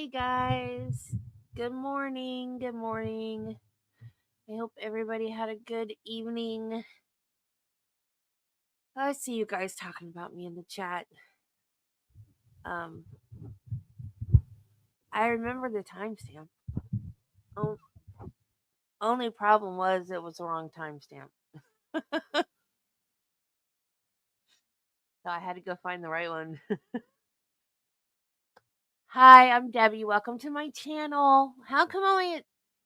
Hey guys, good morning. Good morning. I hope everybody had a good evening. I see you guys talking about me in the chat. Um, I remember the timestamp. Oh, only problem was it was the wrong timestamp, so I had to go find the right one. Hi, I'm Debbie. Welcome to my channel. How come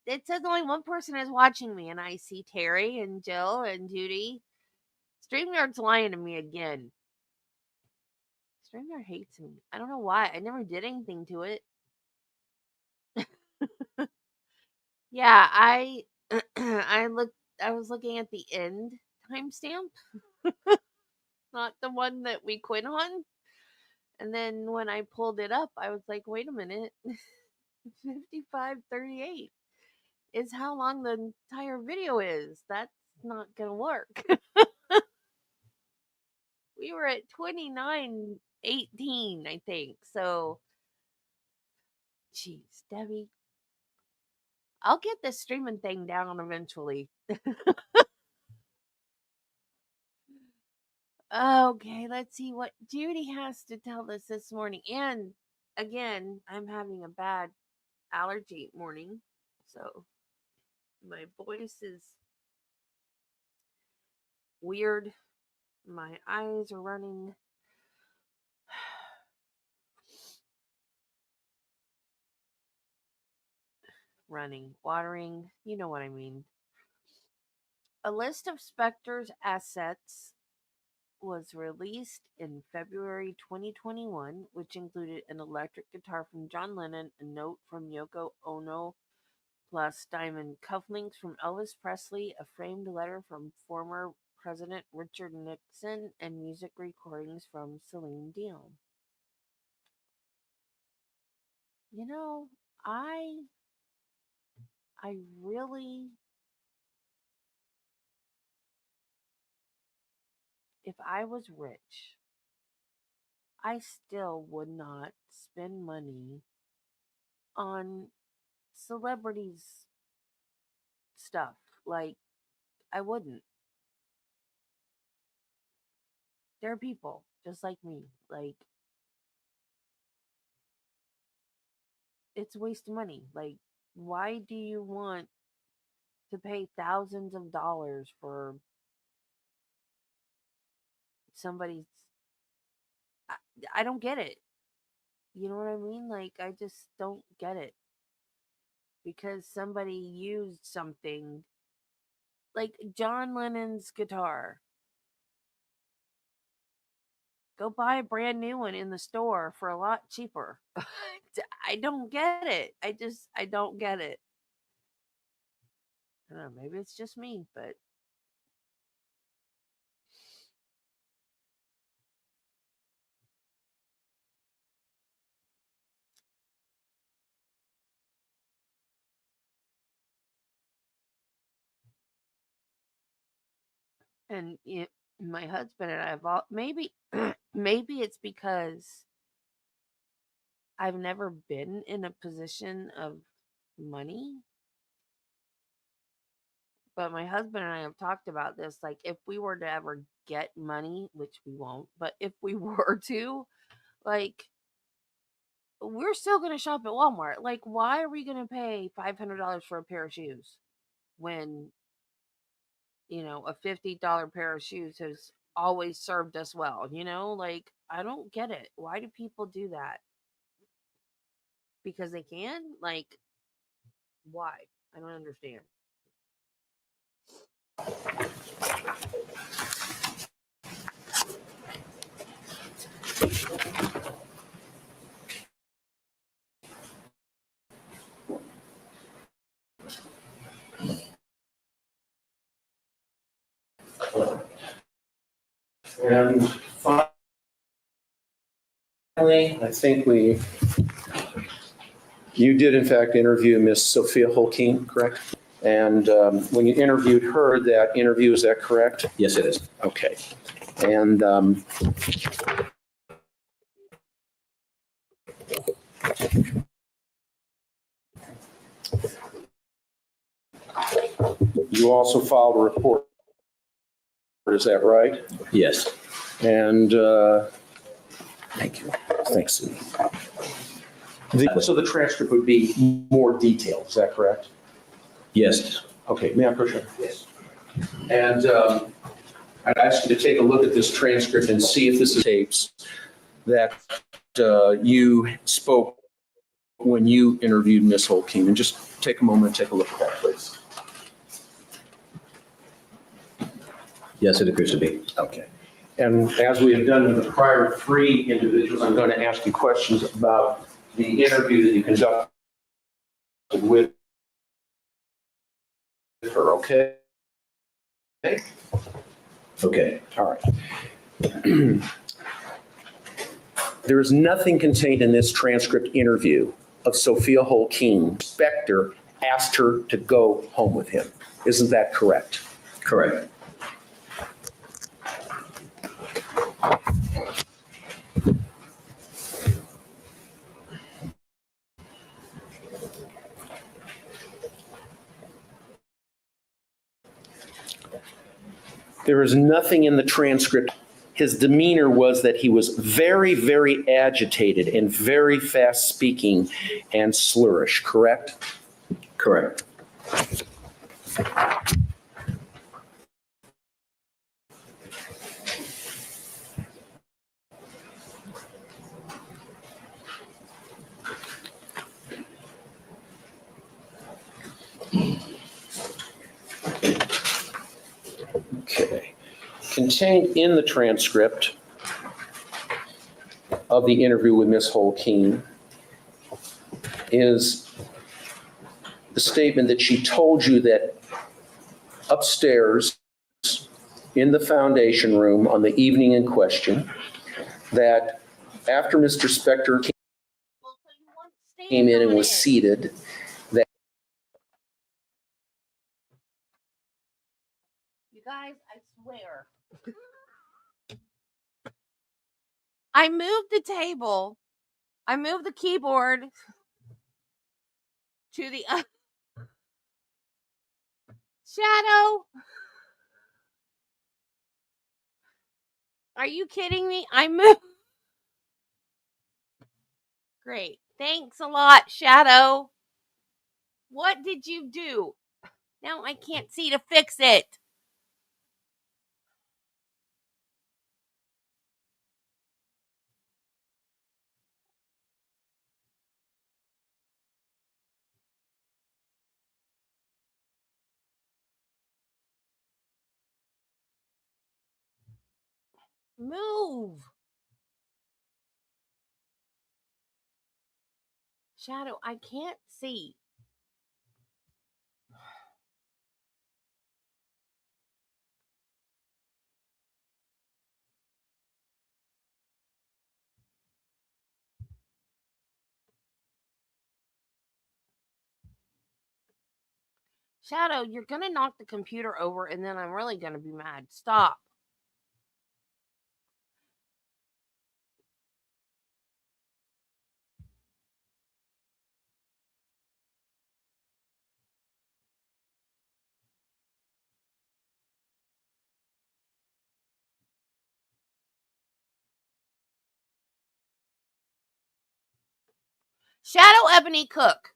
it says only one person is watching me, and I see Terry and Jill and Judy. StreamYard's lying to me again. StreamYard hates me. I don't know why. I never did anything to it. Yeah, I was looking at the end timestamp, not the one that we quit on. And then when I pulled it up, I was like, wait a minute. 55:38 is how long the entire video is. That's not gonna work. We were at 29:18, I think. So jeez, Debbie. I'll get this streaming thing down eventually. Okay, let's see what Judy has to tell us this morning. And again, I'm having a bad allergy morning. So my voice is weird. My eyes are running. Watering. You know what I mean. A list of Spector's assets was released in February 2021, which included an electric guitar from John Lennon, a note from Yoko Ono, plus diamond cufflinks from Elvis Presley, a framed letter from former President Richard Nixon, and music recordings from Celine Dion. You know, I really, if I was rich, I still would not spend money on celebrities stuff. Like, I wouldn't. They're people just like me. Like, it's a waste of money. Like, why do you want to pay thousands of dollars for somebody's? I, I don't get it. You know what I mean? Like, I just don't get it. Because somebody used something like John Lennon's guitar. Go buy a brand new one in the store for a lot cheaper. I don't get it. I don't get it. I don't know, maybe it's just me, but and my husband and I have all maybe maybe it's because I've never been in a position of money, but my husband and I have talked about this. Like, if we were to ever get money, which we won't, but if we were to, like, we're still going to shop at Walmart. Like, why are we going to pay $500 for a pair of shoes when, a $50 pair of shoes has always served us well? Like, I don't get it. Why do people do that? Because they can? Like, why? I don't understand. And finally, I think you did in fact interview Miss Sophia Holkeen, correct? And when you interviewed her, that interview, is that correct? Yes, it is. Okay. And You also filed a report, is that right? Yes. And, thank you. Thanks, Sue. So the transcript would be more detailed, is that correct? Yes. Okay, may I approach it? Yes. And I'd ask you to take a look at this transcript and see if this is tapes that you spoke when you interviewed Ms. Holkeen. And just take a moment and take a look at that, please. Yes, it appears to be. Okay. And as we have done with the prior three individuals, I'm going to ask you questions about the interview that you conducted with her, okay? Okay. All right. There is nothing contained in this transcript interview of Sophia Holkeen. Spector asked her to go home with him. Isn't that correct? Correct. There is nothing in the transcript. His demeanor was that he was very, very agitated and very fast speaking and slurish, correct? Correct. Okay. Contained in the transcript of the interview with Ms. Holkeen is the statement that she told you that upstairs in the foundation room on the evening in question, that after Mr. Spector came in and was seated, that You guys, I swear. I moved the table. I moved the keyboard to the Shadow. Are you kidding me? I moved. Great. Thanks a lot, Shadow. What did you do? Now I can't see to fix it. Move. Shadow, I can't see. Shadow, you're gonna knock the computer over and then I'm really gonna be mad. Stop. Shadow Ebony Cook.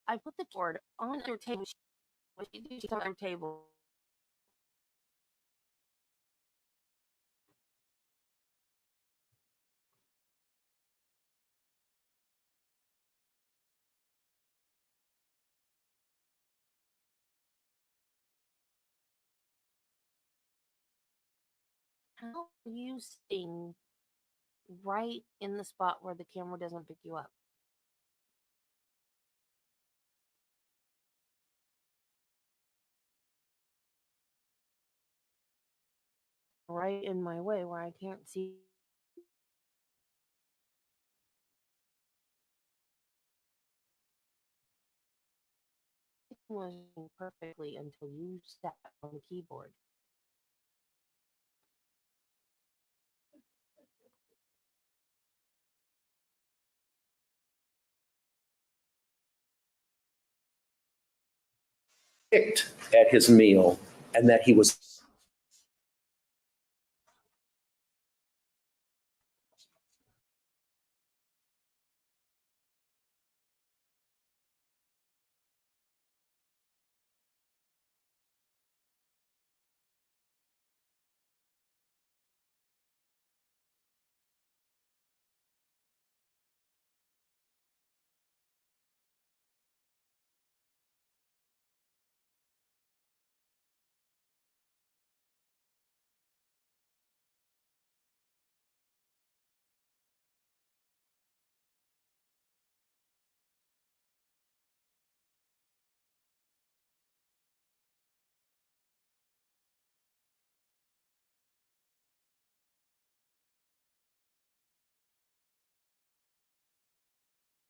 I put the board on her table. What she do? She on her table. how are you sitting right in the spot where the camera doesn't pick you up? Right in my way where I can't see. It was working perfectly until you sat on the keyboard. Picked at his meal and that he was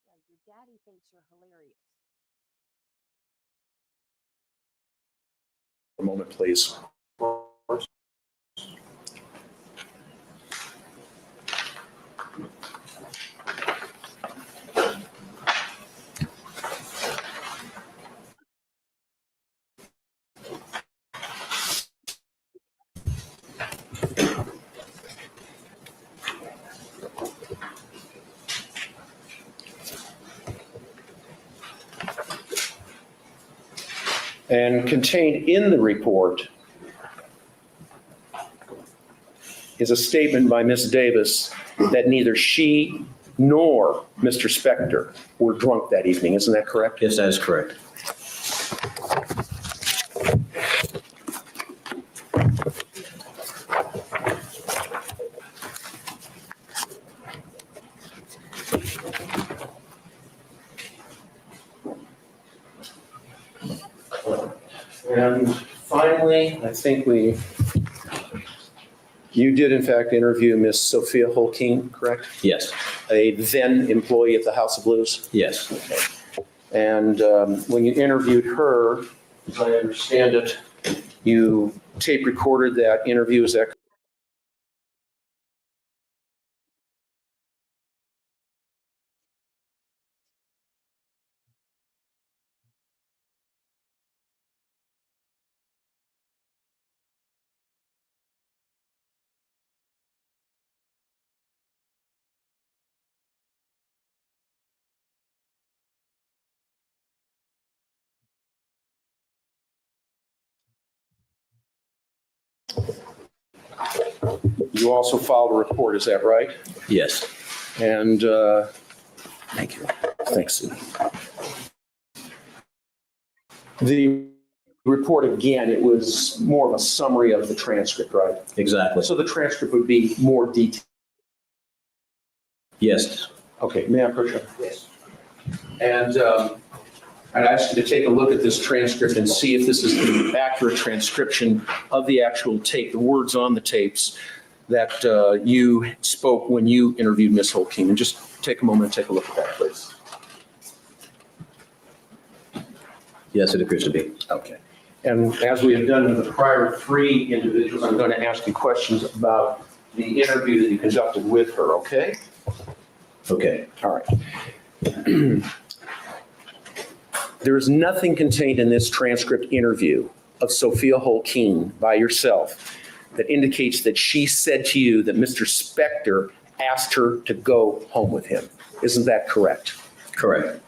Yeah, your daddy thinks you're hilarious. a moment, please. And contained in the report is a statement by Ms. Davis that neither she nor Mr. Spector were drunk that evening. Isn't that correct? Yes, that is correct. And finally, I think you did in fact interview Miss Sophia Holkeen, correct? Yes, A then employee at the House of Blues. yes, And when you interviewed her, as I understand it, you tape recorded that interview. Is that you also filed a report? Is that right? yes. And thank you. Thanks, Sue. The report, again, it was more of a summary of the transcript, right? Exactly. So the transcript would be more detailed. Yes, Okay, may I approach you? Yes. And I'd ask you to take a look at this transcript and see if this is the accurate transcription of the actual tape, the words on the tapes that you spoke when you interviewed Ms. Holkeen. And just take a moment and take a look at that, please. yes, it appears to be. Okay. And as we have done with the prior three individuals, I'm going to ask you questions about the interview that you conducted with her, okay? Okay, All right. There is nothing contained in this transcript interview of Sophia Holkeen by yourself that indicates that she said to you that Mr. Spector asked her to go home with him. Isn't that correct? correct.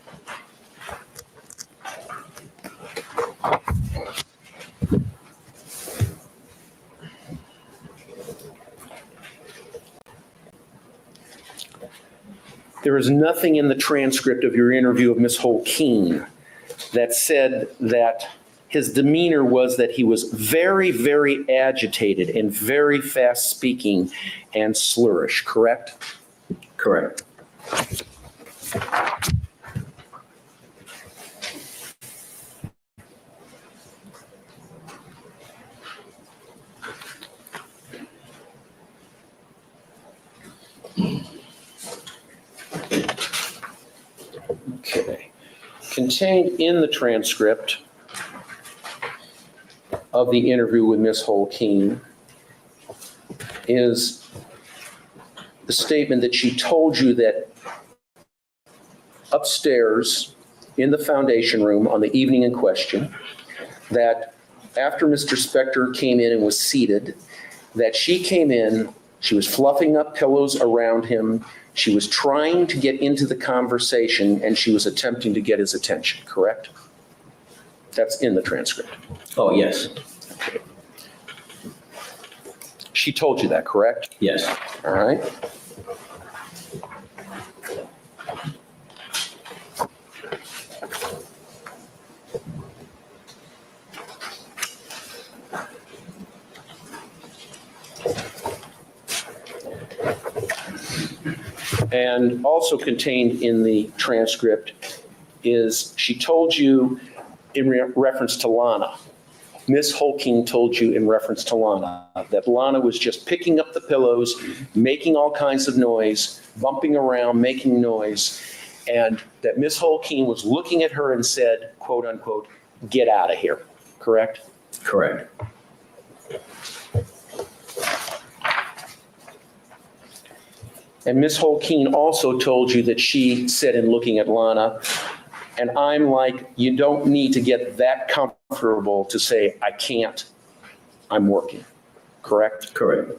There is nothing in the transcript of your interview of Ms. Holkeen that said that his demeanor was that he was very, very agitated and very fast speaking and slurish, correct? Correct. Okay. Contained in the transcript of the interview with Ms. Holkeen is the statement that she told you that upstairs in the foundation room on the evening in question, that after Mr. Spector came in and was seated, that she came in, she was fluffing up pillows around him, she was trying to get into the conversation, and she was attempting to get his attention, correct? That's in the transcript. Oh, yes. She told you that, correct? Yes. All right. And also contained in the transcript is she told you in reference to Lana. Ms. Holkeen told you in reference to Lana that Lana was just picking up the pillows, making all kinds of noise, bumping around, making noise, and that Ms. Holkeen was looking at her and said, quote unquote, "Get out of here," correct? Correct. And Ms. Holkeen also told you that she said in looking at Lana, and I'm like, you don't need to get that comfortable to say, I can't, I'm working, correct? Correct.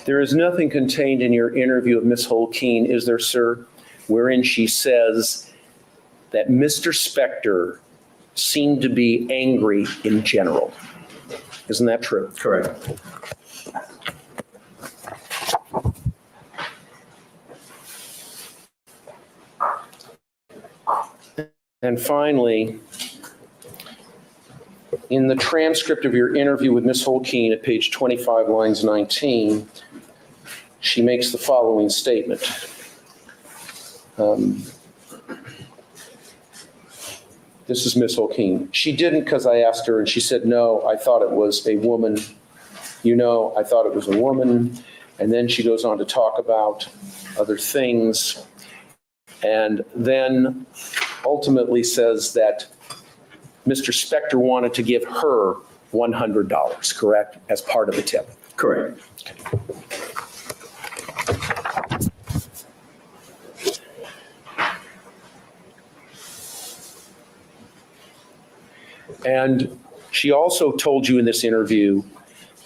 There is nothing contained in your interview with Ms. Holkeen, is there, sir, wherein she says that Mr. Spector seemed to be angry in general. Isn't that true? Correct. And finally, in the transcript of your interview with Ms. Holkeen at page 25, lines 19, she makes the following statement. This is Ms. Holkeen. She didn't because I asked her, and she said, no, I thought it was a woman. You know, I thought it was a woman. And then she goes on to talk about other things, and then ultimately says that Mr. Spector wanted to give her $100, correct, as part of the tip? Correct. And she also told you in this interview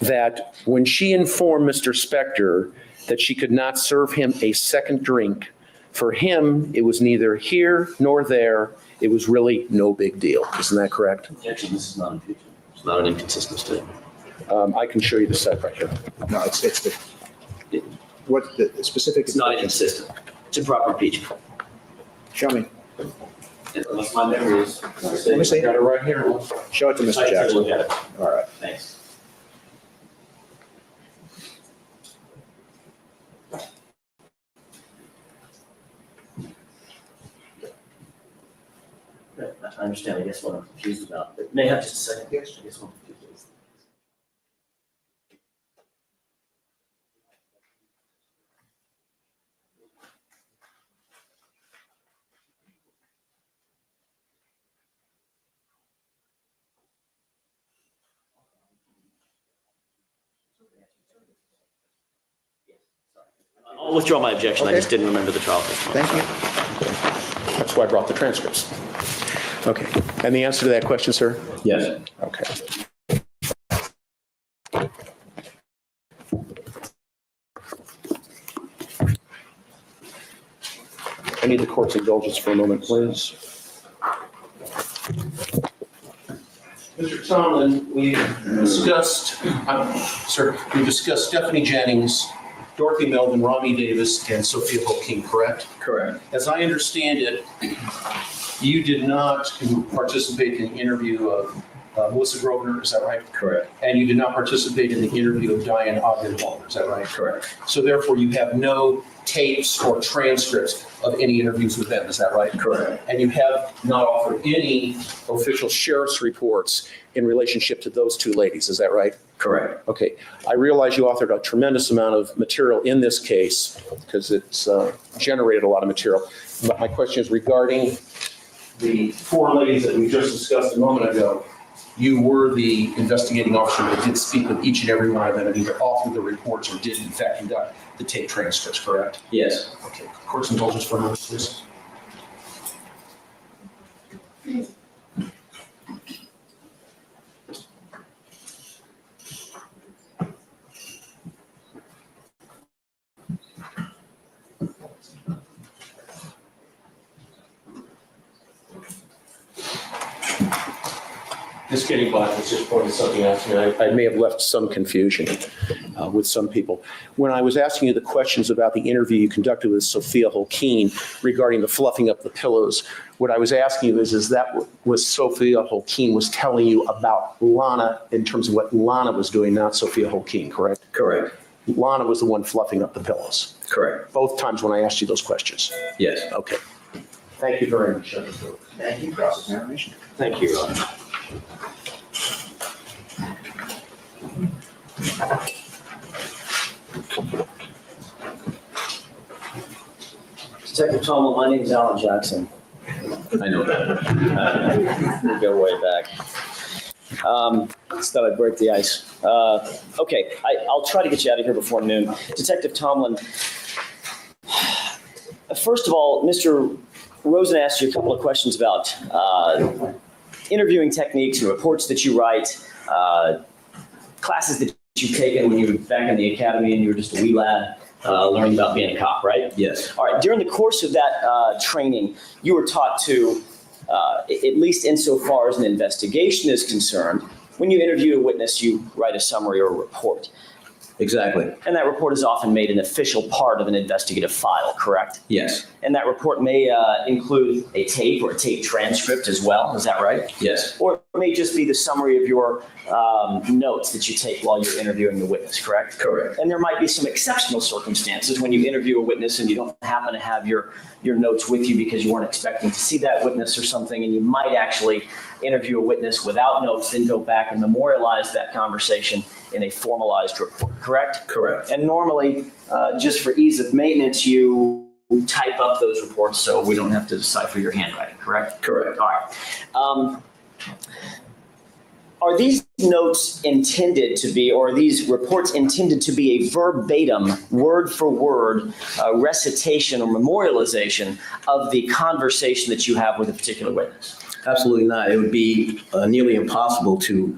that when she informed Mr. Spector that she could not serve him a second drink, for him, it was neither here nor there. It was really no big deal. Isn't that correct? Actually, this is not impeachment. It's not an inconsistent statement. I can show you the set right here. No, it's the, what the specific. It's not inconsistent. It's improper impeachment. Show me. Unless my memory is. Let me see. Got it right here. Show it to Mr. Take a Jackson. look at it. All right. Thanks. I understand, I guess what I'm confused about, but may I have just a second? Yes. I guess what I'm confused is. I'll withdraw my objection, I Okay. just didn't remember the trial testimony. Thank you. That's why I brought the transcripts. Okay. And the answer to that question, sir? Yes. Okay. I need the court's indulgence for a moment, please. Mr. Tomlin, we discussed Stephanie Jennings, Dorothy Melvin, Rami Davis, and Sophia Holking, correct? Correct. As I understand it, you did not participate in the interview of Melissa Grosvenor, is that right? Correct. And you did not participate in the interview of Diane Ogdenwalder, is that right? Correct. So therefore, you have no tapes or transcripts of any interviews with them, is that right? Correct. And you have not offered any official sheriff's reports in relationship to those two ladies, is that right? Correct. Okay. I realize you authored a tremendous amount of material in this case because it's generated a lot of material. But my question is regarding the four ladies that we just discussed a moment ago. You were the investigating officer that did speak with each and every one of them and either authored the reports or did in fact conduct the tape transcripts, correct? Yes. Okay. Court's indulgence for a moment, please. Just getting by, it's just pointing something out to me. I may have left some confusion with some people. When I was asking you the questions about the interview you conducted with Sophia Holkeen regarding the fluffing up the pillows, what I was asking you is that was Sophia Holkeen was telling you about Lana in terms of what Lana was doing, not Sophia Holkeen, correct? Correct. Lana was the one fluffing up the pillows. Correct. Both times when I asked you those questions. Yes. Okay. Thank you very much. Thank you, cross-examination. Thank you, Your Honor. Detective Tomlin, my name is Alan Jackson. I know that. We go way back. Just thought I'd break the ice. Okay, I'll try to get you out of here before noon. Detective Tomlin, first of all, Mr. Rosen asked you a couple of questions about interviewing techniques and reports that you write, classes that you've taken when you were back in the academy and you were just a wee lad learning about being a cop, right? Yes. All right, during the course of that training, you were taught to, at least insofar as an investigation is concerned, when you interview a witness, you write a summary or a report. Exactly. And that report is often made an official part of an investigative file, correct? Yes. And that report may include a tape or a tape transcript as well, is that right? Yes. Or it may just be the summary of your notes that you take while you're interviewing the witness, correct? Correct. And there might be some exceptional circumstances when you interview a witness and you don't happen to have your notes with you because you weren't expecting to see that witness or something, and you might actually interview a witness without notes, then go back and memorialize that conversation in a formalized report, correct? Correct. And normally, just for ease of maintenance, you type up those reports so we don't have to decipher your handwriting, correct? Correct. All right. Are these notes intended to be, or are these reports intended to be a verbatim, word for word recitation or memorialization of the conversation that you have with a particular witness? Absolutely not. It would be nearly impossible to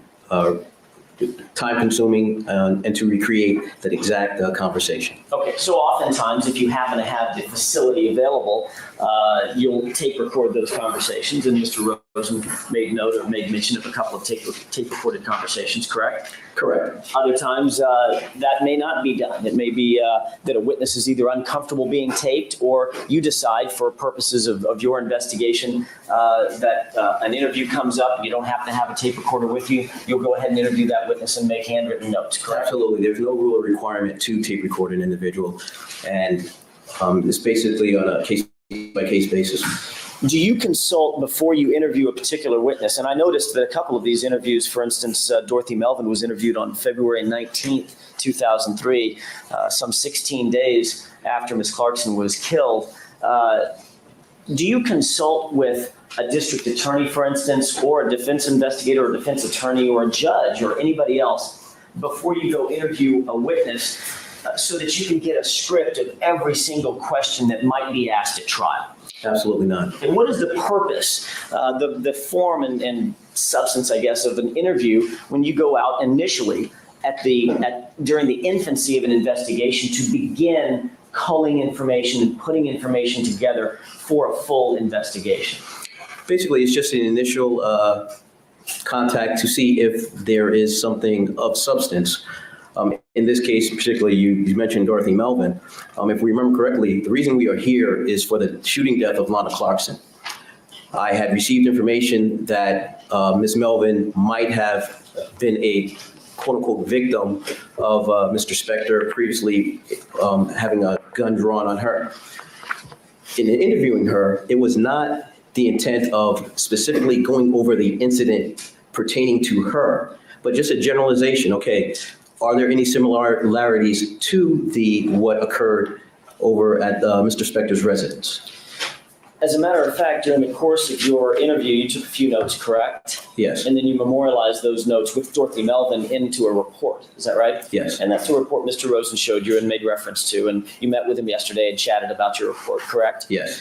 time consuming and to recreate that exact conversation. Okay, so oftentimes if you happen to have the facility available, you'll tape record those conversations, and Mr. Rosen made note or made mention of a couple of tape recorded conversations, correct? Correct. Other times that may not be done. It may be that a witness is either uncomfortable being taped, or you decide for purposes of your investigation that an interview comes up and you don't happen to have a tape recorder with you, you'll go ahead and interview that witness and make handwritten notes, correct? Absolutely. There's no rule or requirement to tape record an individual, and it's basically on a case-by-case basis. Do you consult before you interview a particular witness? And I noticed that a couple of these interviews, for instance, Dorothy Melvin was interviewed on February 19th, 2003, some 16 days after Ms. Clarkson was killed. Do you consult with a district attorney, for instance, or a defense investigator or a defense attorney or a judge or anybody else before you go interview a witness so that you can get a script of every single question that might be asked at trial? Absolutely not. And what is the purpose, the form and substance, I guess, of an interview when you go out initially during the infancy of an investigation to begin culling information and putting information together for a full investigation? Basically, it's just an initial contact to see if there is something of substance. In this case, particularly, you mentioned Dorothy Melvin. If we remember correctly, the reason we are here is for the shooting death of Lana Clarkson. I had received information that Ms. Melvin might have been a quote-unquote victim of Mr. Spector previously having a gun drawn on her. In interviewing her, it was not the intent of specifically going over the incident pertaining to her, but just a generalization. Okay, are there any similarities to what occurred over at Mr. Spector's residence? As a matter of fact, during the course of your interview, you took a few notes, correct? Yes. And then you memorialized those notes with Dorothy Melvin into a report. Is that right? Yes. And that's the report Mr. Rosen showed you and made reference to, and you met with him yesterday and chatted about your report, correct? Yes.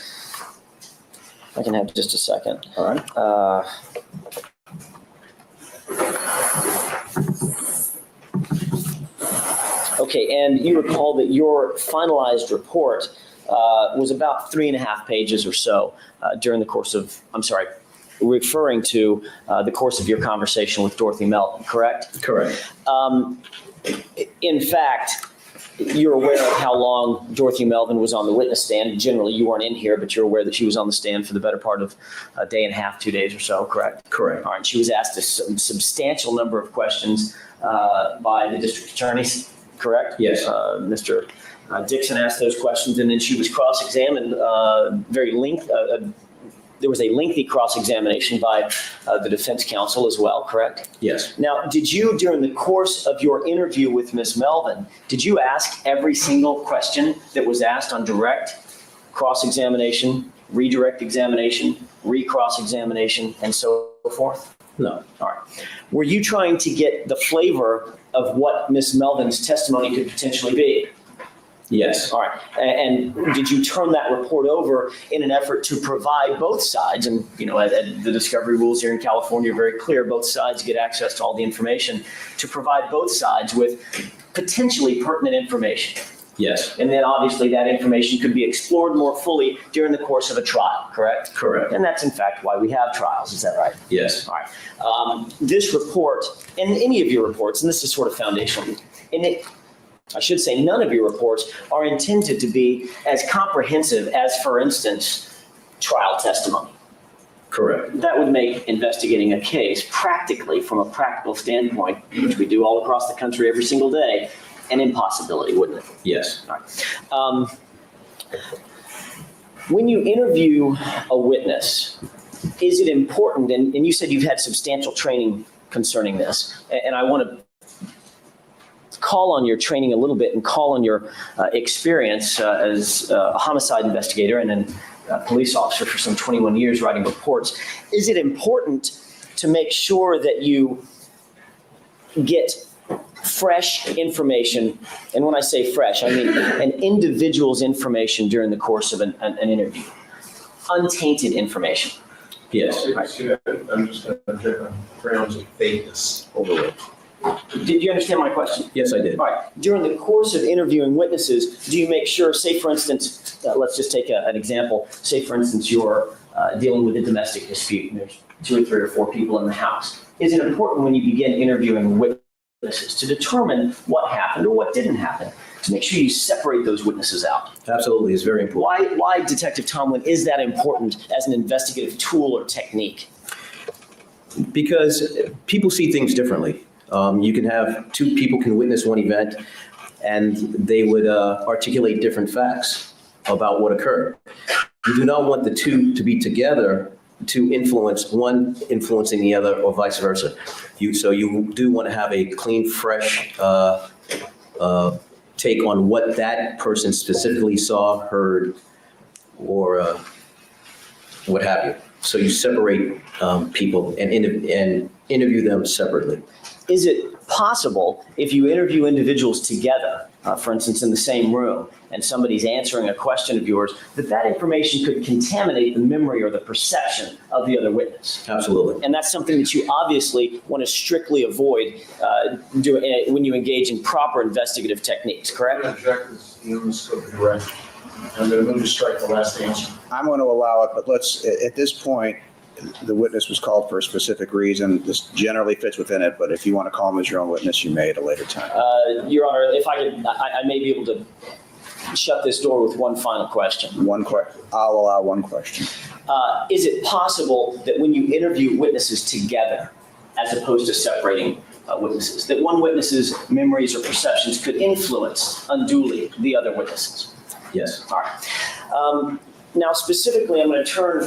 I can have just a second. All right. Okay, and you recall that your finalized report was about 3.5 pages or so during the course of, referring to the course of your conversation with Dorothy Melvin, correct? Correct. In fact, you're aware of how long Dorothy Melvin was on the witness stand. Generally, you weren't in here, but you're aware that she was on the stand for the better part of a day and a half, 2 days or so, correct? Correct. All right. She was asked a substantial number of questions by the district attorneys, correct? Yes. Mr. Dixon asked those questions, and then she was cross-examined there was a lengthy cross-examination by the defense counsel as well, correct? Yes. Now, did you, during the course of your interview with Ms. Melvin, did you ask every single question that was asked on direct cross-examination, redirect examination, recross-examination, and so forth? No. All right. Were you trying to get the flavor of what Ms. Melvin's testimony could potentially be? Yes. All right. And did you turn that report over in an effort to provide both sides? And, the discovery rules here in California are very clear. Both sides get access to all the information, to provide both sides with potentially pertinent information. Yes. And then obviously that information could be explored more fully during the course of a trial, correct? Correct. And that's in fact why we have trials. Is that right? Yes. All right. This report, and any of your reports, and this is sort of foundational, I should say none of your reports are intended to be as comprehensive as, for instance, trial testimony. Correct. That would make investigating a case practically, from a practical standpoint, which we do all across the country every single day, an impossibility, wouldn't it? Yes. All right. When you interview a witness, is it important, and you said you've had substantial training concerning this, and I want to call on your training a little bit and call on your experience as a homicide investigator and then a police officer for some 21 years writing reports. Is it important to make sure that you get fresh information? And when I say fresh, I mean an individual's information during the course of an interview. Untainted information. Yes. I'm just going to check on grounds of vagueness overload. Did you understand my question? Yes, I did. All right. During the course of interviewing witnesses, do you make sure, say for instance, let's just take an example. Say for instance, you're dealing with a domestic dispute and there's 2 or 3 or 4 people in the house. Is it important when you begin interviewing witnesses to determine what happened or what didn't happen, to make sure you separate those witnesses out? Absolutely. It's very important. Why, Detective Tomlin, is that important as an investigative tool or technique? Because people see things differently. You can have 2 people can witness one event and they would articulate different facts about what occurred. You do not want the 2 to be together to influence one influencing the other or vice versa. So you do want to have a clean, fresh take on what that person specifically saw, heard, or what have you. So you separate people and interview them separately. Is it possible, if you interview individuals together, for instance, in the same room, and somebody's answering a question of yours, that when could contaminate the memory or the perception of the other witness? Absolutely. And that's something that you obviously want to strictly avoid when you engage in proper investigative techniques, correct? I object this You almost go correct. And then we'll just strike the last answer. I'm going to allow it, but let's, at this point, the witness was called for a specific reason. This generally fits within it, but if you want to call him as your own witness, you may at a later time. Your Honor, if I could, I may be able to shut this door with one final question. I'll allow one question. Is it possible that when you interview witnesses together, as opposed to separating witnesses, that one witness's memories or perceptions could influence unduly the other witnesses? Yes. All right. Now, specifically, I'm going to turn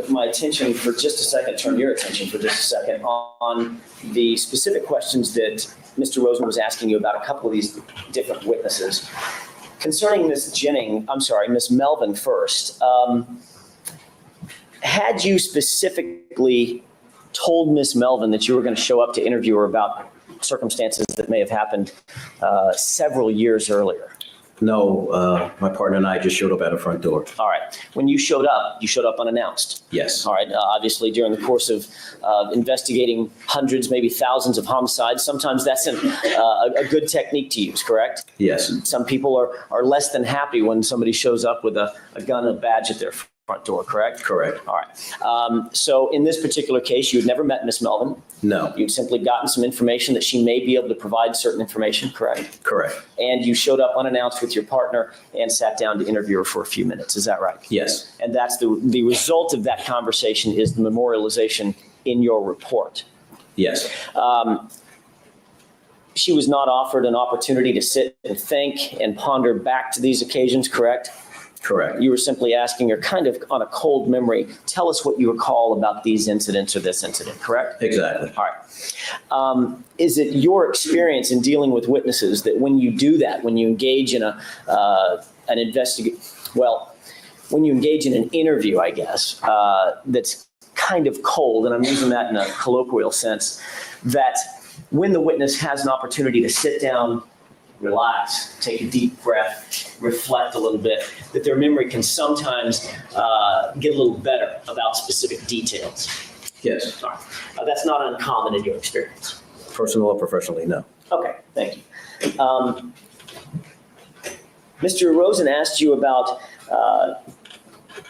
my attention for just a second, turn your attention for just a second on the specific questions that Mr. Rosen was asking you about a couple of these different witnesses. Concerning Miss Melvin first, had you specifically told Miss Melvin that you were going to show up to interview her about circumstances that may have happened several years earlier? No, my partner and I just showed up at her front door. All right. When you showed up unannounced. Yes. All right. Obviously, during the course of investigating hundreds, maybe thousands of homicides, sometimes that's a good technique to use, correct? Yes. Some people are less than happy when somebody shows up with a gun and a badge at their front door, correct? Correct. All right. So in this particular case, you had never met Miss Melvin. No. You'd simply gotten some information that she may be able to provide certain information, correct? Correct. And you showed up unannounced with your partner and sat down to interview her for a few minutes. Is that right? Yes. And that's the result of that conversation is the memorialization in your report. Yes. She was not offered an opportunity to sit and think and ponder back to these occasions, correct? Correct. You were simply asking her kind of on a cold memory, tell us what you recall about these incidents or this incident, correct? Exactly. All right. Is it your experience in dealing with witnesses that when you do that, when you engage in when you engage in an interview, I guess, that's kind of cold, and I'm using that in a colloquial sense, that when the witness has an opportunity to sit down, relax, take a deep breath, reflect a little bit, that their memory can sometimes get a little better about specific details? Yes. All right. That's not uncommon in your experience. Personal or professionally, no. Okay, thank you. Mr. Rosen asked you about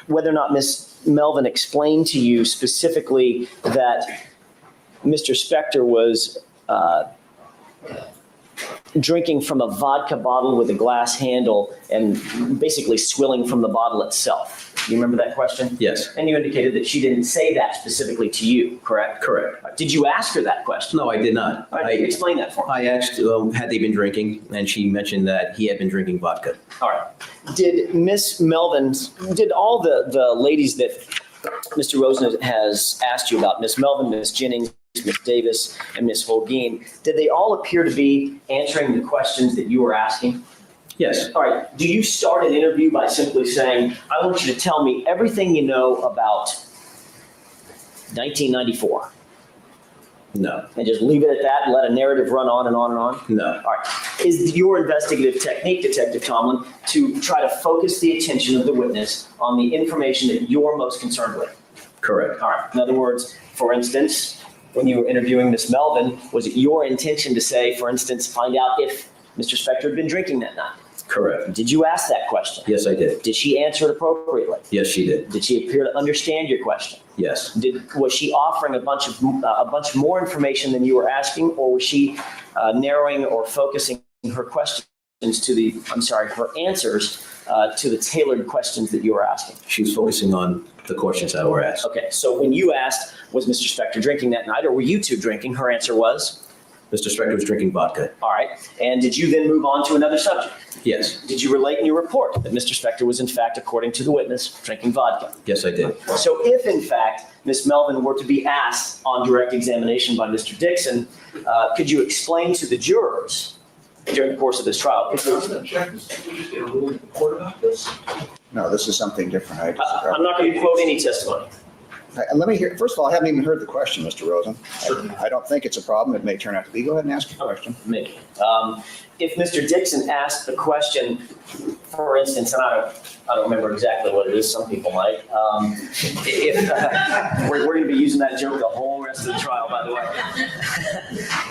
whether or not Ms. Melvin explained to you specifically that Mr. Spector was drinking from a vodka bottle with a glass handle and basically swilling from the bottle itself. Do you remember that question? Yes. And you indicated that she didn't say that specifically to you, correct? Correct. Did you ask her that question? No, I did not. All right, explain that for me. I asked, had they been drinking, and she mentioned that he had been drinking vodka. All right. Did Miss Melvin, did all the ladies that Mr. Rosen has asked you about, Miss Melvin, Miss Jennings, Miss Davis, and Miss Holguin, did they all appear to be answering the questions that you were asking? Yes. All right. Do you start an interview by simply saying, I want you to tell me everything you know about 1994? No. And just leave it at that and let a narrative run on and on and on? No. All right. Is your investigative technique, Detective Tomlin, to try to focus the attention of the witness on the information that you're most concerned with? Correct. All right. In other words, for instance, when you were interviewing Miss Melvin, was it your intention to say, for instance, find out if Mr. Spector had been drinking that night? Correct. Did you ask that question? Yes, I did. Did she answer it appropriately? Yes, she did. Did she appear to understand your question? Yes. Was she offering a bunch more information than you were asking, or was she narrowing or focusing her questions to her answers to the tailored questions that you were asking? She was focusing on the questions that were asked. Okay, so when you asked, was Mr. Spector drinking that night, or were you two drinking? Her answer was? Mr. Spector was drinking vodka. All right, and did you then move on to another subject? Yes. Did you relate in your report that Mr. Spector was in fact, according to the witness, drinking vodka? Yes, I did. So if in fact Ms. Melvin were to be asked on direct examination by Mr. Dixon, could you explain to the jurors during the course of this trial? No, this is something different. I'm not going to quote any testimony. Let me hear, first of all, I haven't even heard the question, Mr. Rosen. Certainly. I don't think it's a problem. It may turn out to be. Go ahead and ask your question. Me. If Mr. Dixon asked the question, for instance, and I don't remember exactly what it is, some people might. We're going to be using that joke the whole rest of the trial, by the way.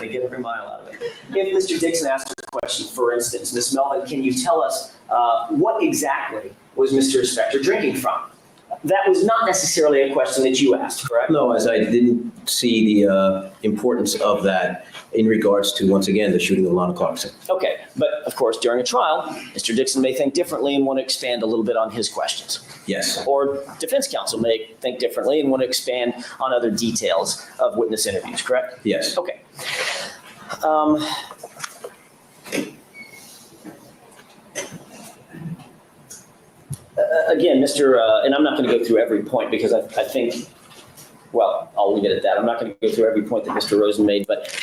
They get every mile out of it. If Mr. Dixon asked a question, for instance, Ms. Melvin, can you tell us what exactly was Mr. Spector drinking from? That was not necessarily a question that you asked, correct? No, as I didn't see the importance of that in regards to, once again, the shooting of Lana Clarkson. Okay, but of course, during a trial, Mr. Dixon may think differently and want to expand a little bit on his questions. Yes. Or defense counsel may think differently and want to expand on other details of witness interviews, correct? Yes. Okay. Again, and I'm not going to go through every point because I think, well, I'll leave it at that. I'm not going to go through every point that Mr. Rosen made, but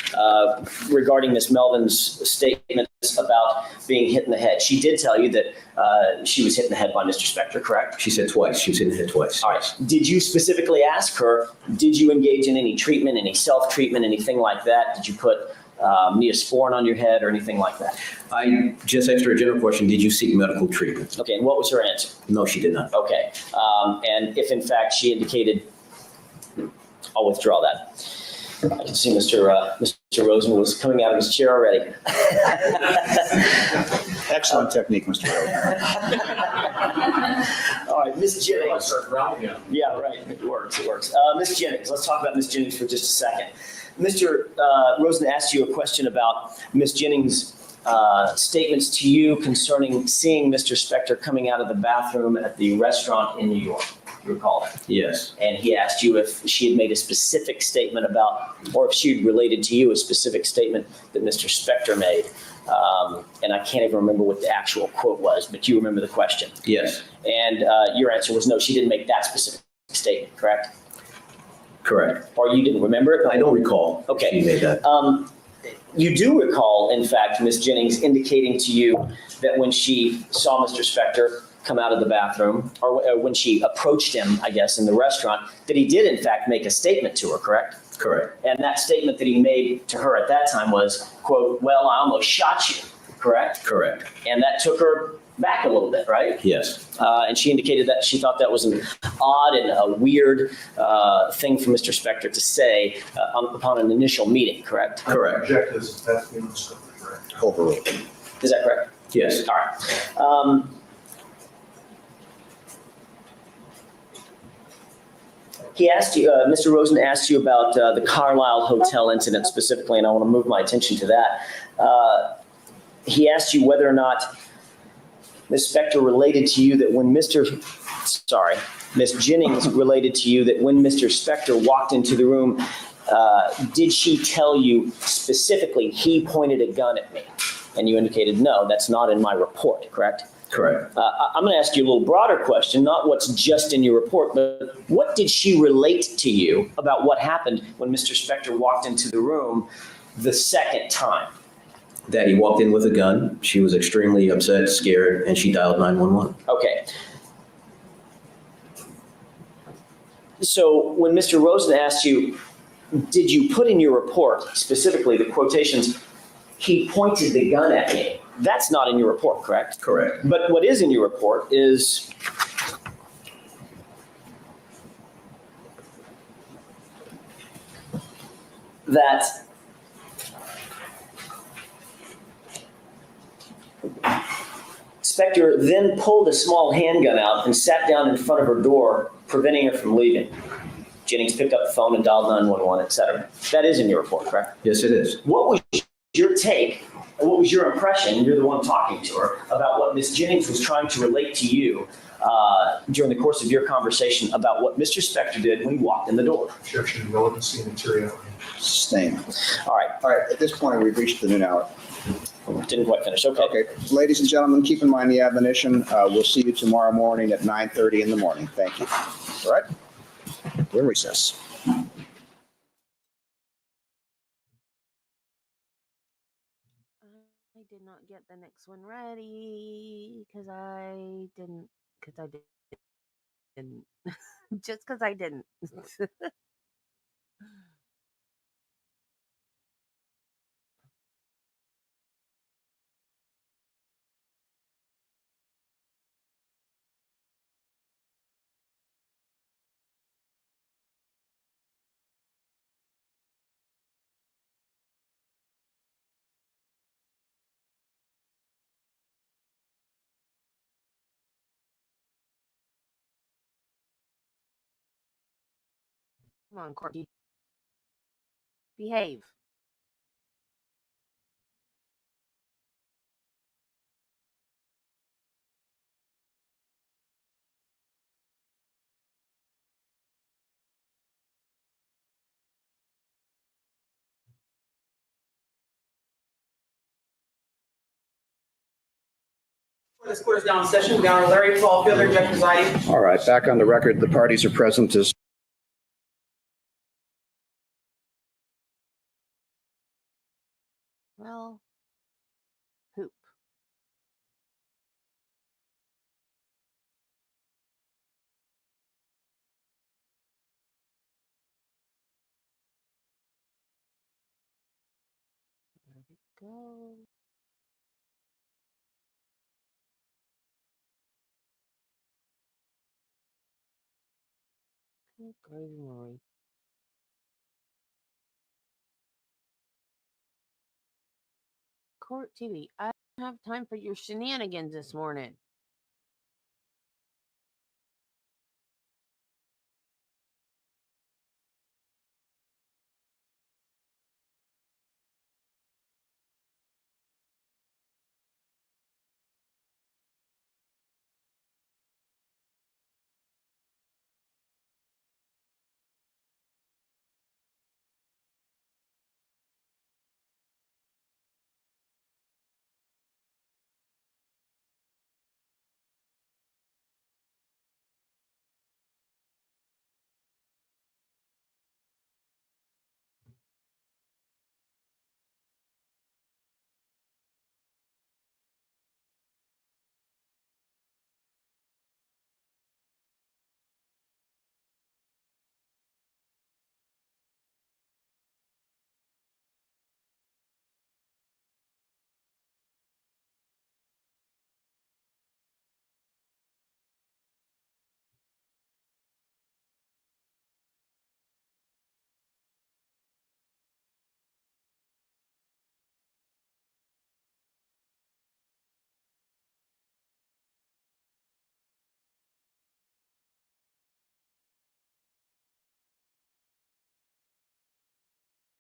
regarding Ms. Melvin's statements about being hit in the head, she did tell you that she was hit in the head by Mr. Spector, correct? She said twice. She was hit in the head twice. All right. Did you specifically ask her, did you engage in any treatment, any self-treatment, anything like that? Did you put Neosporin on your head or anything like that? I just asked her a general question, did you seek medical treatment? Okay, and what was her answer? No, she did not. Okay. And if in fact she indicated, I'll withdraw that. I can see Mr. Rosen was coming out of his chair already. Excellent technique, Mr. Rosen. All right, Ms. Jennings. Start rounding up. Yeah, right. It works. Ms. Jennings, let's talk about Ms. Jennings for just a second. Mr. Rosen asked you a question about Ms. Jennings' statements to you concerning seeing Mr. Spector coming out of the bathroom at the restaurant in New York. You recall that? Yes. And he asked you if she had made a specific statement about, or if she had related to you a specific statement that Mr. Spector made. And I can't even remember what the actual quote was, but you remember the question. Yes. And your answer was no, she didn't make that specific statement, correct? Correct. Or you didn't remember it? I don't recall. Okay. She made that. You do recall, in fact, Ms. Jennings indicating to you that when she saw Mr. Spector come out of the bathroom, or when she approached him, I guess, in the restaurant, that he did, in fact, make a statement to her, correct? Correct. And that statement that he made to her at that time was, quote, well, I almost shot you, correct? Correct. And that took her back a little bit, right? Yes. And she indicated that she thought that was an odd and a weird thing for Mr. Spector to say upon an initial meeting, correct? Correct. Object is that's being correct. Overruled. Is that correct? Yes. All right. He asked you, Mr. Rosen asked you about the Carlisle Hotel incident specifically, and I want to move my attention to that. He asked you whether or not Ms. Spector related to you that when Ms. Jennings related to you that when Mr. Spector walked into the room, did she tell you specifically he pointed a gun at me? And you indicated, no, that's not in my report, correct? Correct. I'm going to ask you a little broader question, not what's just in your report, but what did she relate to you about what happened when Mr. Spector walked into the room the second time? That he walked in with a gun. She was extremely upset, scared, and she dialed 911. Okay. So when Mr. Rosen asked you, did you put in your report specifically the quotations, he pointed the gun at me? That's not in your report, correct? Correct. But what is in your report is that Spector then pulled a small handgun out and sat down in front of her door, preventing her from leaving. Jennings picked up the phone and dialed 911, et cetera. That is in your report, correct? Yes, it is. What was your take, and what was your impression, you're the one talking to her, about what Ms. Jennings was trying to relate to you during the course of your conversation about what Mr. Spector did when he walked in the door? Objection, relevancy, and materiality. Sustained. All right, All right, at this point, we've reached the noon hour. didn't quite finish. Okay. Okay, ladies and gentlemen, keep in mind the admonition. We'll see you tomorrow morning at 9:30 in the morning. Thank you. All right? We're in recess. I did not get the next one ready because I didn't And just because I didn't. Come on, Courtney. Behave. This court is now in session. Governor Larry Paul Fielder, Judge presiding. All right, back on the record, the parties are present as Well, poop. There we go. Good gravy, Marie. Court TV. I don't have time for your shenanigans this morning.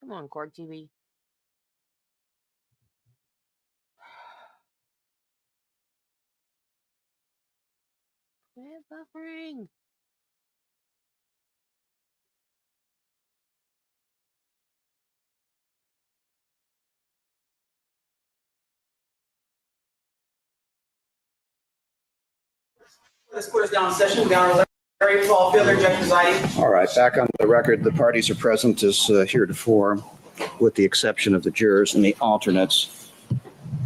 Come on, Court TV. Quit buffering. This court is now in session. Governor Larry Paul Fielder, Judge presiding. all right, back on the record, the parties are present as heretofore, with the exception of the jurors and the alternates.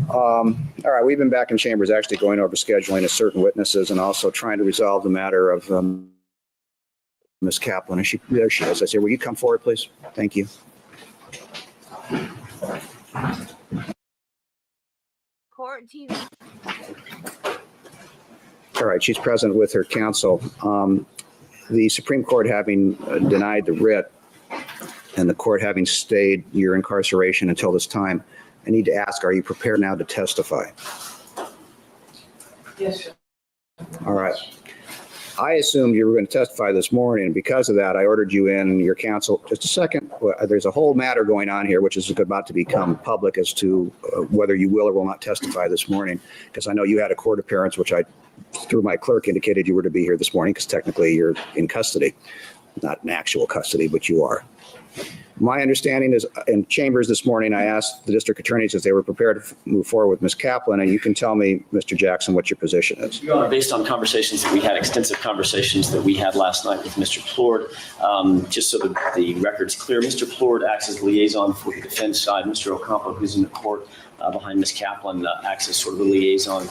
All right, we've been back in chambers actually going over scheduling of certain witnesses and also trying to resolve the matter of Ms. Kaplan. There she is. I say, will you come forward, please? Thank you. Court TV. All right, she's present with her counsel. The Supreme Court having denied the writ and the court having stayed your incarceration until this time, I need to ask, are you prepared now to testify? Yes, sir. All right. I assumed you were going to testify this morning, and because of that, I ordered you in, your counsel. Just a second. There's a whole matter going on here, which is about to become public as to whether you will or will not testify this morning, because I know you had a court appearance, which I, through my clerk, indicated you were to be here this morning, because technically you're in custody. Not in actual custody, but you are. My understanding is in chambers this morning, I asked the district attorneys if they were prepared to move forward with Ms. Kaplan, and you can tell me, Mr. Jackson, what your position is. Your Honor, based on conversations that we had, extensive conversations that we had last night with Mr. Plourde, just so that the record's clear, Mr. Plourde acts as liaison for the defense side. Mr. Ocampo, who's in the court behind Ms. Kaplan, acts as sort of a liaison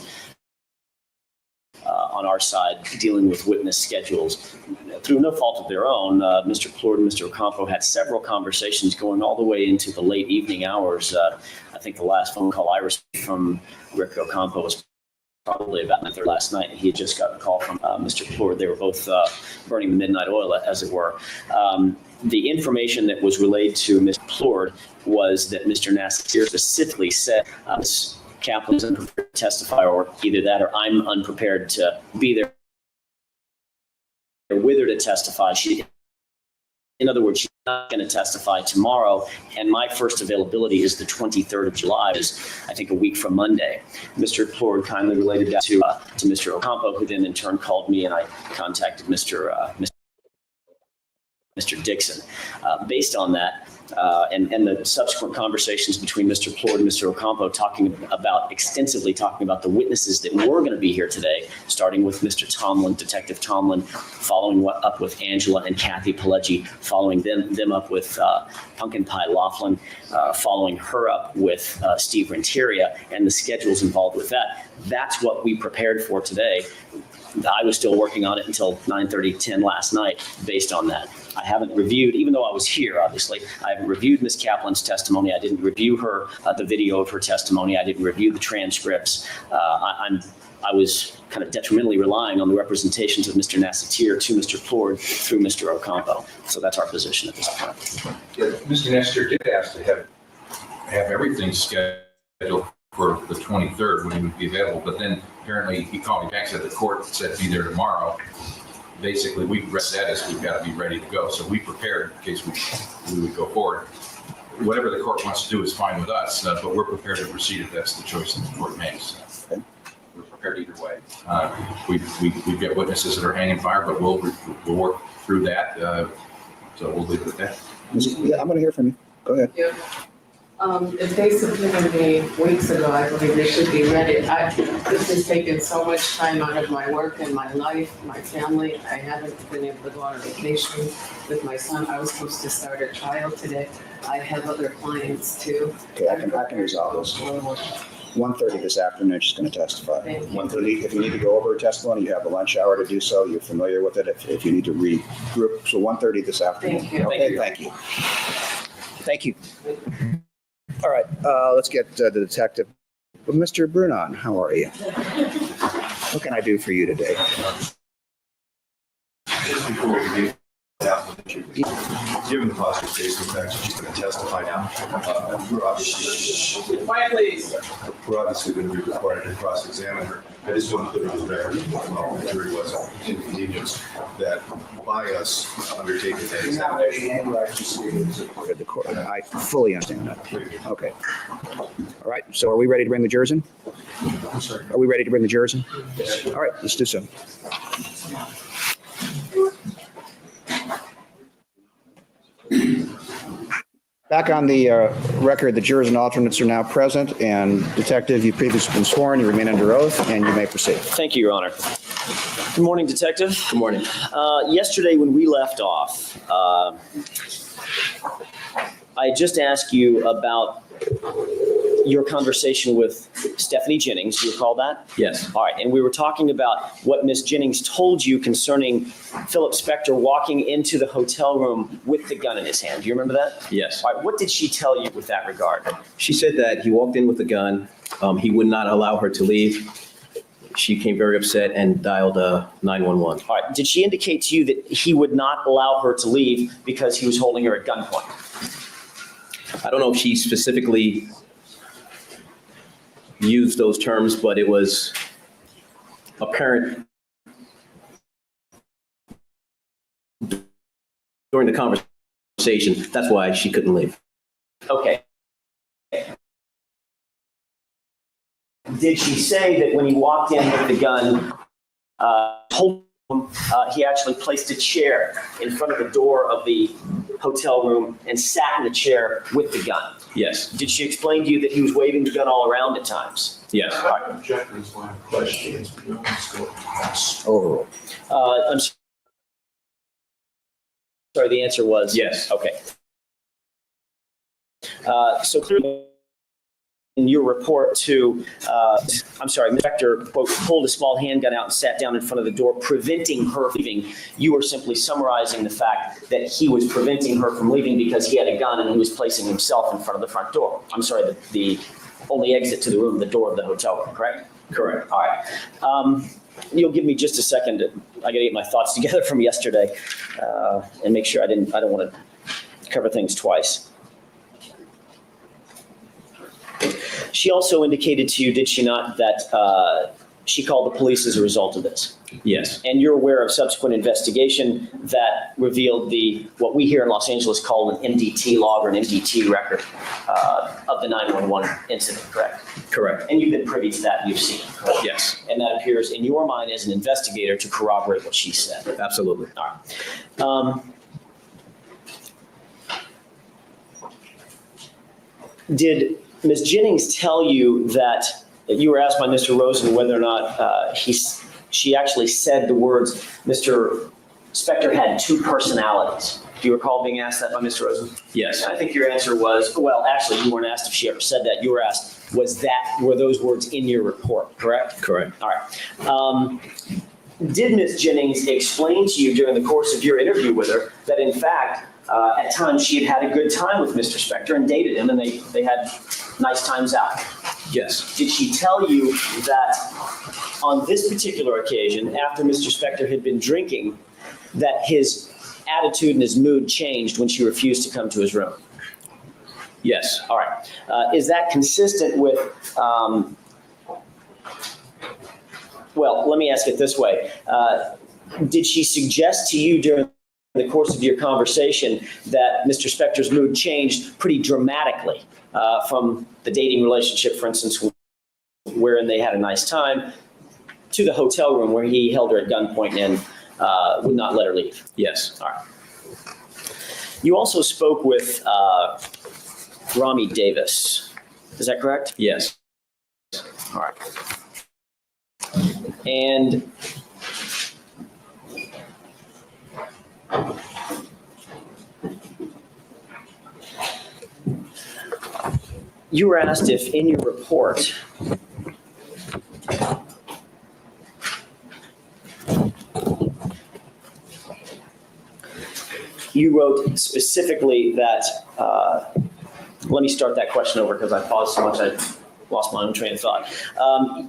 on our side dealing with witness schedules. Through no fault of their own, Mr. Plord and Mr. Ocampo had several conversations going all the way into the late evening hours. I think the last phone call I received from Rick Ocampo was probably about 9:30 last night. He had just got a call from Mr. Plord. They were both burning the midnight oil, as it were. The information that was relayed to Mr. Plord was that Mr. Nasir specifically said Ms. Kaplan is unprepared to testify, or either that or I'm unprepared to be there with her to testify. In other words, she's not going to testify tomorrow, and my first availability is the 23rd of July, which is, I think, a week from Monday. Mr. Plord kindly related that to Mr. Ocampo, who then in turn called me, and I contacted Mr. Dixon. Based on that, and the subsequent conversations between Mr. Plord and Mr. Ocampo extensively talking about the witnesses that were going to be here today, starting with Mr. Tomlin, Detective Tomlin, following up with Angela and Kathy Pileggi, following them up with Pumpkin Pie Laughlin, following her up with Steve Renteria, and the schedules involved with that. That's what we prepared for today. I was still working on it until 9:30, 10 last night based on that. I haven't reviewed, even though I was here, obviously, I haven't reviewed Ms. Kaplan's testimony. I didn't review the video of her testimony. I didn't review the transcripts. I was kind of detrimentally relying on the representations of Mr. Nasir to Mr. Plord through Mr. Ocampo. So that's our position at this point. Yeah, Mr. Nestor did ask to have everything scheduled for the 23rd when he would be available, but then apparently he called me back, said the court said be there tomorrow. Basically, we read that as we've got to be ready to go. So we prepared in case we would go forward. Whatever the court wants to do is fine with us, but we're prepared to proceed if that's the choice that the court makes. We're prepared either way. We've got witnesses that are hanging fire, but we'll work through that. So we'll leave it at that. Yeah, I'm going to hear from you. Go ahead. Yeah. If they subpoenaed me weeks ago, I believe they should be ready. This has taken so much time out of my work and my life, my family. I haven't been able to go on vacation with my son. I was supposed to start a trial today. I have other clients too. Okay, I can resolve this. 1:30 this afternoon, she's going to testify. 1:30. If you need to go over her testimony, you have a lunch hour to do so. You're familiar with it. If you need to regroup, so 1:30 this afternoon. Thank you. Okay, thank you. Thank you. All right, let's get the detective. Well, Mr. Brunon, how are you? What can I do for you today? Just before we begin, given the positive case, the fact that she's going to testify now, Quiet, please. we're obviously going to be required to cross-examine her. I just want to put it on the record, well, the jury was inconvenienced that by us undertaking that examination. The court. I fully understand that. Okay. All right, so are we ready to bring the jurors in? I'm sorry. Are we ready to bring the jurors in? All right, let's do so. Back on the record, the jurors and alternates are now present, and Detective, you've previously been sworn, you remain under oath, and you may proceed. Thank you, Your Honor. Good morning, Detective. Good morning. Yesterday, when we left off, I just asked you about your conversation with Stephanie Jennings. You recall that? Yes. All right. And we were talking about what Ms. Jennings told you concerning Philip Spector walking into the hotel room with the gun in his hand. Do you remember that? Yes. All right. What did she tell you with that regard? She said that he walked in with the gun. He would not allow her to leave. She became very upset and dialed 911. All right. Did she indicate to you that he would not allow her to leave because he was holding her at gunpoint? I don't know if she specifically used those terms, but it was apparent during the conversation. That's why she couldn't leave. Okay. Did she say that when he walked in with the gun, told him he actually placed a chair in front of the door of the hotel room and sat in the chair with the gun? Yes. Did she explain to you that he was waving the gun all around at times? Yes. Objector's line of questioning is beyond the scope of House. Overruled. I'm sorry, the answer was? Yes. Okay. So clearly, your report to, Mr. Spector, quote, pulled a small handgun out and sat down in front of the door, preventing her from leaving. You were simply summarizing the fact that he was preventing her from leaving because he had a gun and he was placing himself in front of the front door. I'm sorry, the only exit to the room, the door of the hotel room, correct? Correct. All right. You'll give me just a second. I got to get my thoughts together from yesterday and make sure I don't want to cover things twice. She also indicated to you, did she not, that she called the police as a result of this? Yes. And you're aware of subsequent investigation that revealed what we here in Los Angeles call an MDT log or an MDT record of the 911 incident, correct? Correct. And you've been privy to that, you've seen, correct? Yes. And that appears in your mind as an investigator to corroborate what she said. Absolutely. All right. Did Ms. Jennings tell you that you were asked by Mr. Rosen whether or not she actually said the words, Mr. Spector had two personalities? Do you recall being asked that by Mr. Rosen? Yes. I think your answer was, well, actually, you weren't asked if she ever said that. You were asked, were those words in your report, correct? Correct. All right. Did Ms. Jennings explain to you during the course of your interview with her that, in fact, at times she had had a good time with Mr. Spector and dated him, and they had nice times out? Yes. Did she tell you that on this particular occasion, after Mr. Spector had been drinking, that his attitude and his mood changed when she refused to come to his room? Yes. All right. Is that consistent with, well, let me ask it this way. Did she suggest to you during the course of your conversation that Mr. Spector's mood changed pretty dramatically from the dating relationship, for instance, wherein they had a nice time, to the hotel room where he held her at gunpoint and would not let her leave? Yes. All right. You also spoke with Rami Davis. Is that correct? Yes. All right. And you were asked if in your report you wrote specifically that, let me start that question over because I paused so much I lost my own train of thought.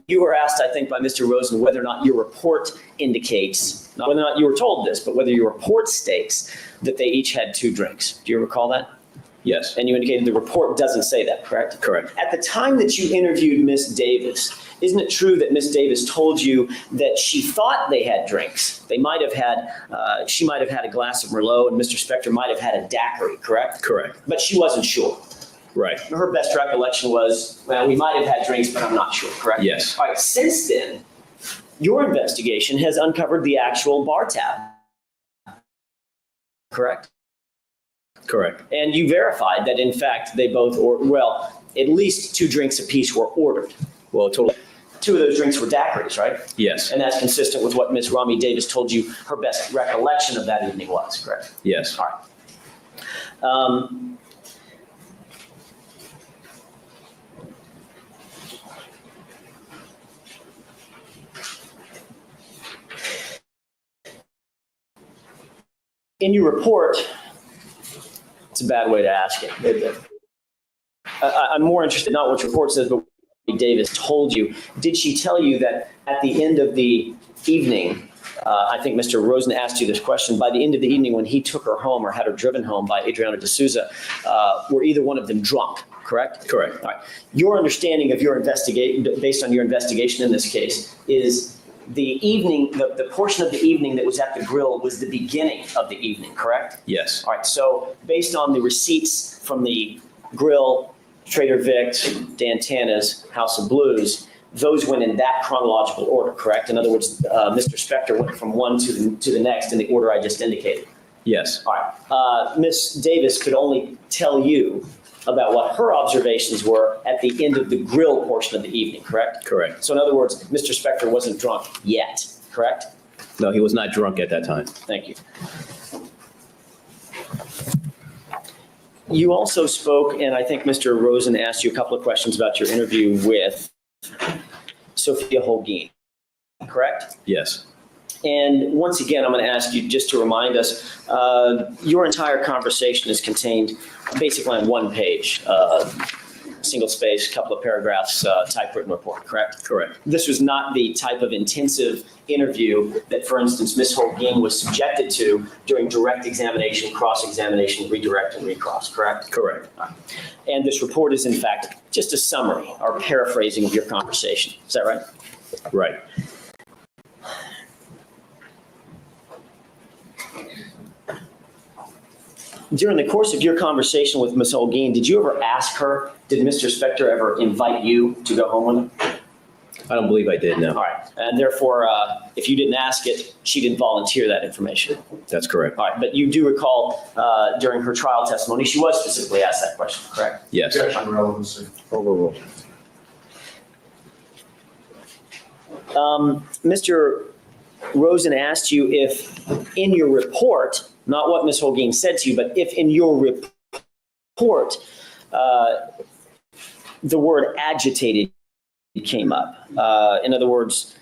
You were asked, I think, by Mr. Rosen whether or not your report indicates, not whether or not you were told this, but whether your report states that they each had 2 drinks. Do you recall that? Yes. And you indicated the report doesn't say that, correct? Correct. At the time that you interviewed Miss Davis, isn't it true that Miss Davis told you that she thought they had drinks? They might have had, she might have had a glass of Merlot and Mr. Spector might have had a daiquiri, correct? Correct. But she wasn't sure. Right. Her best recollection was, well, we might have had drinks, but I'm not sure, correct? Yes. All right, since then, your investigation has uncovered the actual bar tab, correct? Correct. And you verified that, in fact, they both, at least 2 drinks apiece were ordered. Well, totally. 2 of those drinks were daiquiris, right? Yes. And that's consistent with what Ms. Rami Davis told you her best recollection of that evening was, correct? Yes. All right. In your report, it's a bad way to ask it. I'm more interested not what your report says, but what Davis told you. Did she tell you that at the end of the evening, I think Mr. Rosen asked you this question, by the end of the evening when he took her home or had her driven home by Adriana D'Souza, were either one of them drunk, correct? Correct. All right. Your understanding of your investigation, based on your investigation in this case, is the evening, the portion of the evening that was at the grill was the beginning of the evening, correct? Yes. All right, so based on the receipts from the grill, Trader Vic's, Dantana's, House of Blues, those went in that chronological order, correct? In other words, Mr. Spector went from one to the next in the order I just indicated. Yes. All right. Ms. Davis could only tell you about what her observations were at the end of the grill portion of the evening, correct? Correct. So in other words, Mr. Spector wasn't drunk yet, correct? No, he was not drunk at that time. Thank you. You also spoke, and I think Mr. Rosen asked you a couple of questions about your interview with Sophia Holguin, correct? Yes. And once again, I'm going to ask you just to remind us, your entire conversation is contained basically on one page, single space, couple of paragraphs, typewritten report, correct? Correct. This was not the type of intensive interview that, for instance, Ms. Holguin was subjected to during direct examination, cross-examination, redirect, and recross, correct? Correct. And this report is, in fact, just a summary or paraphrasing of your conversation. Is that right? Right. During the course of your conversation with Ms. Holguin, did you ever ask her, did Mr. Spector ever invite you to go home with him? I don't believe I did, All no. right. And therefore, if you didn't ask it, she didn't volunteer that information. That's correct. All right. But you do recall during her trial testimony, she was specifically asked that question, correct? Yes. Objection, relevancy. Overruled. Mr. Rosen asked you if in your report, not what Ms. Holguin said to you, but if in your report, the word agitated came up. In other words,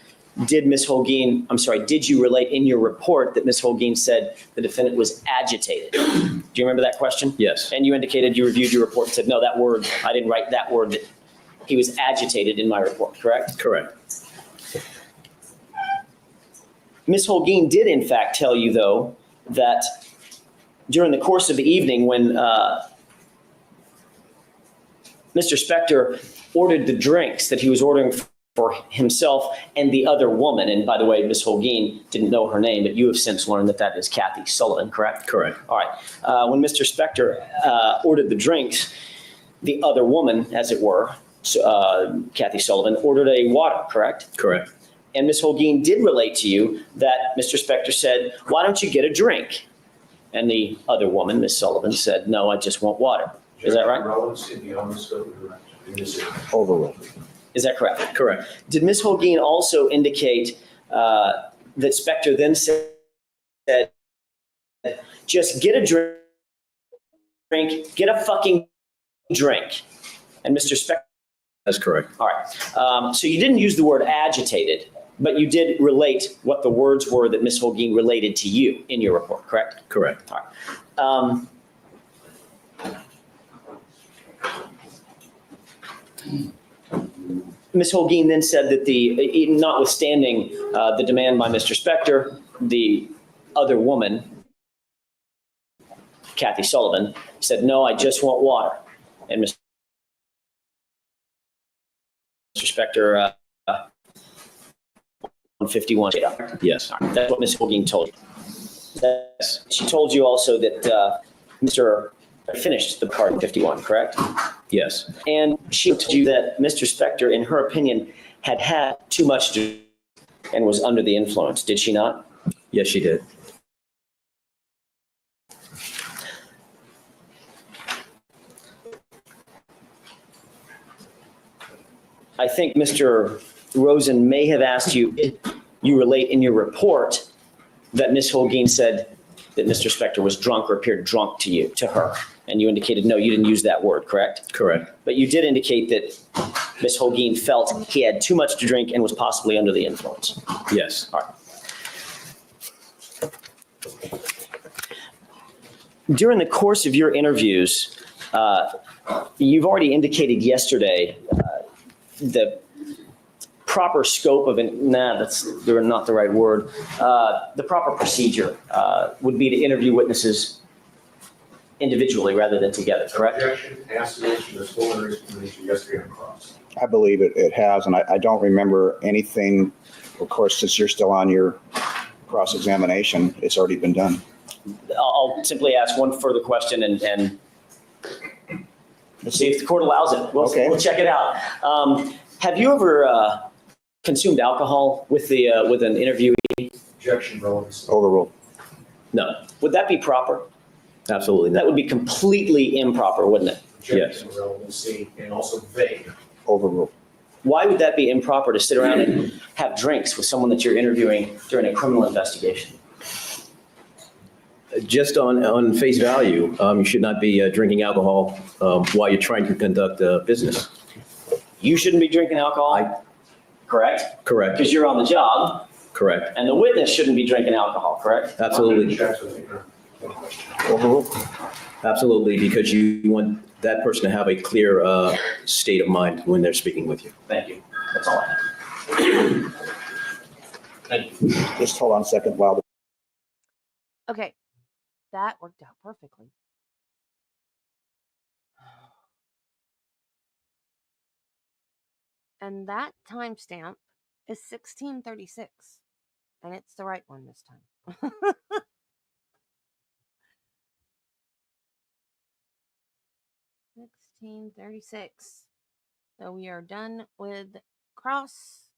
did you relate in your report that Ms. Holguin said the defendant was agitated? Do you remember that question? Yes. And you indicated you reviewed your report and said, no, that word, I didn't write that word, that he was agitated in my report, correct? Correct. Ms. Holguin did in fact tell you, though, that during the course of the evening when Mr. Spector ordered the drinks that he was ordering for himself and the other woman, and by the way, Ms. Holguin didn't know her name, but you have since learned that that is Kathy Sullivan, correct? Correct. All right. When Mr. Spector ordered the drinks, the other woman, as it were, Kathy Sullivan, ordered a water, correct? Correct. And Ms. Holguin did relate to you that Mr. Spector said, why don't you get a drink? And the other woman, Ms. Sullivan, said, no, I just want water. Is that right? Relevancy beyond the scope of direction. In this area. Overruled. Is that correct? Correct. Did Ms. Holguin also indicate that Spector then said, just get a drink, get a fucking drink? And Mr. Spector, That's correct. all right. So you didn't use the word agitated, but you did relate what the words were that Ms. Holguin related to you in your report, correct? Correct. All right. Ms. Holguin then said that notwithstanding the demand by Mr. Spector, the other woman, Kathy Sullivan, said, no, I just want water. And Mr. Spector, 151. Yes. That's what Ms. Holguin told you. She told you also that Mr. finished the part 51, correct? Yes. And she told you that Mr. Spector, in her opinion, had too much to and was under the influence. Did she not? Yes, she did. I think Mr. Rosen may have asked you, you relate in your report that Ms. Holguin said that Mr. Spector was drunk or appeared drunk to her. And you indicated, no, you didn't use that word, correct? Correct. But you did indicate that Ms. Holguin felt he had too much to drink and was possibly under the influence. Yes. All right. During the course of your interviews, you've already indicated yesterday the proper scope of that's not the right word. The proper procedure would be to interview witnesses individually rather than together, correct? Objection, asked to answer this full explanation yesterday on cross. I believe it has, and I don't remember anything. Of course, since you're still on your cross-examination, it's already been done. I'll simply ask one further question and see if the court allows it. We'll check it out. Have you ever consumed alcohol with an interviewee? Objection, relevancy. Overruled. No. Would that be proper? Absolutely That not. would be completely improper, wouldn't it? Objection, relevancy, and also vague. Overruled. Why would that be improper to sit around and have drinks with someone that you're interviewing during a criminal investigation? Just on face value, you should not be drinking alcohol while you're trying to conduct business. You shouldn't be drinking alcohol, correct? Correct, Because you're on the job, correct. and the witness shouldn't be drinking alcohol, correct? Absolutely. Absolutely, because you want that person to have a clear state of mind when they're speaking with you. Thank you. That's all I have. Just hold on a second while. Okay, that worked out perfectly. And that timestamp is 1636. And it's the right one this time. 1636. So we are done with cross.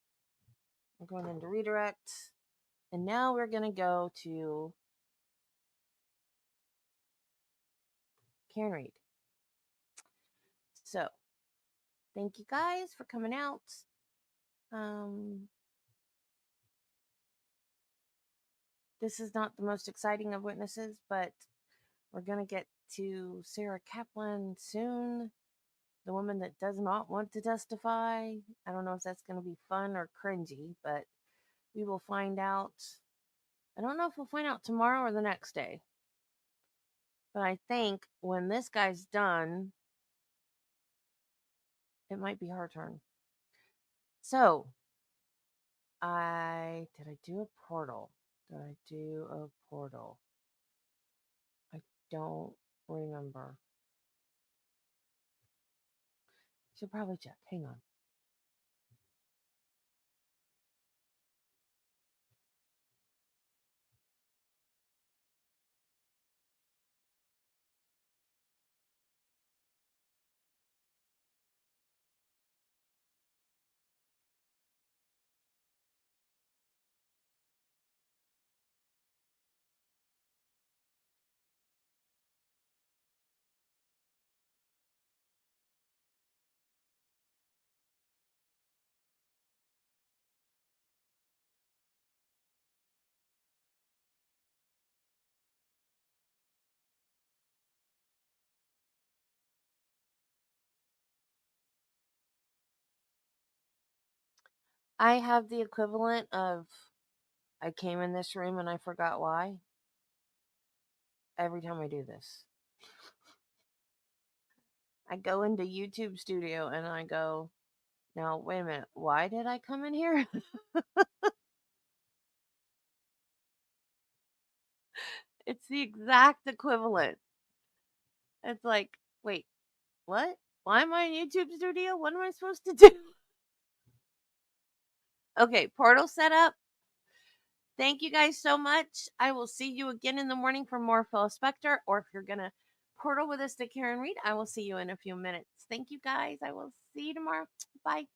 We're going into redirect. And now we're going to go to Karen Reed. So, thank you guys for coming out. This is not the most exciting of witnesses, but we're going to get to Sarah Kaplan soon, the woman that does not want to testify. I don't know if that's going to be fun or cringy, but we will find out. I don't know if we'll find out tomorrow or the next day. But I think when this guy's done, it might be her turn. So, did I do a portal? Did I do a portal? I don't remember. Should probably check. Hang on. I have the equivalent of I came in this room and I forgot why every time I do this. I go into YouTube Studio and I go, now, wait a minute, why did I come in here? It's the exact equivalent. It's like, wait, what? Why am I in YouTube Studio? What am I supposed to do? Okay, portal set up. Thank you guys so much. I will see you again in the morning for more Phil Spector. Or if you're going to portal with us to Karen Reed, I will see you in a few minutes. Thank you guys. I will see you tomorrow. Bye.